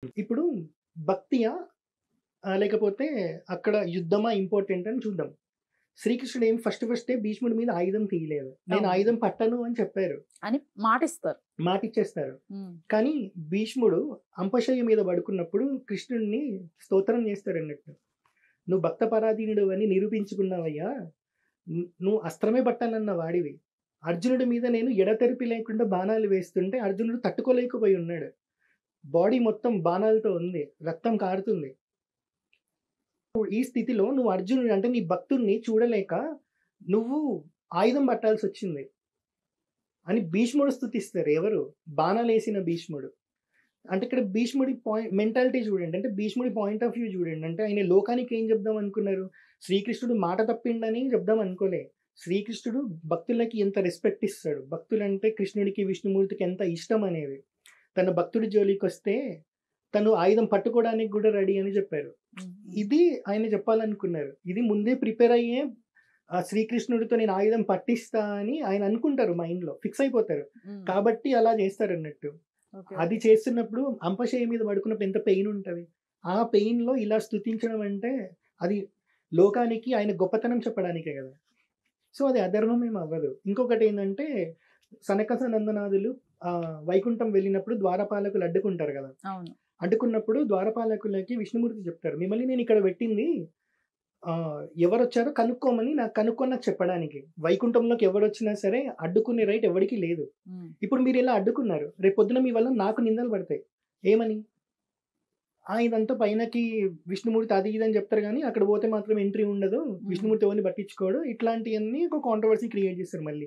ఇప్పుడు భక్తియా? లేకపోతే అక్కడ యుద్ధమా ఇంపార్టెంట్ అని చూద్దాం. శ్రీకృష్ణుడు ఏం ఫస్టే భీష్ముడి మీద ఆయుధం తీయలేదు. నేను అవును. ఆయుధం పట్టను అని చెప్పారు. అని మాటిస్తారు. మాటిచ్చేస్తారు. హ్మ్. కానీ భీష్ముడు అంపశయ్య మీద పడుకున్నప్పుడు కృష్ణుడిని స్తోత్రం చేస్తాడన్నట్టు. "నువ్వు భక్త పరాధీనుడివని నిరూపించుకున్నావయ్యా. నువ్వు అస్త్రమే పట్టాలన్న వాడివి. అర్జునుడి మీద నేను ఎడతెరిపి లేకుండా బాణాలు వేస్తుంటే అర్జునుడు తట్టుకోలేకపోయి ఉన్నాడు. బాడీ మొత్తం బాణాలతో ఉంది. రక్తం కారుతుంది. ఈ స్థితిలో నువ్వు అర్జునుడు అంటే నీ భక్తుడిని చూడలేక నువ్వు ఆయుధం పట్టాల్సొచ్చింది" అని భీష్ముడు స్తుతిస్తారు. ఎవరు? బాణాలేసిన భీష్ముడు. అంటే ఇక్కడ భీష్ముడి మెంటాలిటీ చూడండి. అంటే భీష్ముడి పాయింట్ ఆఫ్ వ్యూ చూడండి. అంటే ఆయన లోకానికి ఏం చెప్దాం అనుకున్నారు? శ్రీకృష్ణుడు మాట తప్పిండని చెప్దాం అనుకోలే. శ్రీకృష్ణుడు భక్తులకి ఎంత రెస్పెక్ట్ ఇస్తాడు. భక్తులంటే కృష్ణుడికి, విష్ణుమూర్తికి ఎంత ఇష్టం అనేది. తన భక్తుడి జోలికొస్తే తను ఆయుధం పట్టుకోవడానికి గూడా రెడీ అని చెప్పారు. హ్మ్. ఇది ఆయన చెప్పాలనుకున్నారు. ఇది ముందే ప్రిపేర్ అయ్యే శ్రీకృష్ణుడితో నేను ఆయుధం పట్టిస్తా అని ఆయన అనుకుంటారు మైండ్‌లో. ఫిక్స్ అయిపోతారు. హ్మ్. కాబట్టి అలా చేస్తారన్నట్టు. ఓకే. అది చేస్తున్నప్పుడు అంపశయ్య మీద పడుకున్నప్పుడు ఎంత పెయిన్ ఉంటది. ఆ పెయిన్‌లో ఇలా స్తుతించడం అంటే అది లోకానికి ఆయన గొప్పతనం చెప్పడానికే గదా! సో, అది అధర్మం ఏమి అవ్వదు. ఇంకొకటేందంటే సనక సనందనాథులు వైకుంఠం వెళ్ళినప్పుడు ద్వారపాలకులు అడ్డుకుంటారు గదా! అవును. అడ్డుకున్నప్పుడు ద్వారపాలకులకి విష్ణుమూర్తి చెప్తారు. మిమ్మల్ని నేను ఇక్కడ పెట్టింది ఎవరొచ్చారో కనుక్కోమని నాకు చెప్పడానికి. వైకుంఠంలోకి ఎవరొచ్చినా సరే అడ్డుకునే రైట్ ఎవడికి లేదు. హ్మ్. ఇప్పుడు మీరిలా అడ్డుకున్నారు. రేపొద్దున మీ వల్ల నాకు నిందలు పడతాయి. ఏమని? ఇదంతా పైనకి విష్ణుమూర్తి అది ఇది అని చెప్తారు గానీ, అక్కడ పోతే మాత్రం ఎంట్రీ ఉండదు. హ్మ్. విష్ణుమూర్తి ఎవరిని పట్టించుకోడు. ఇట్లాంటియన్నీ ఒక కాంట్రోవర్సీ క్రియేట్ చేస్తారు మళ్ళీ.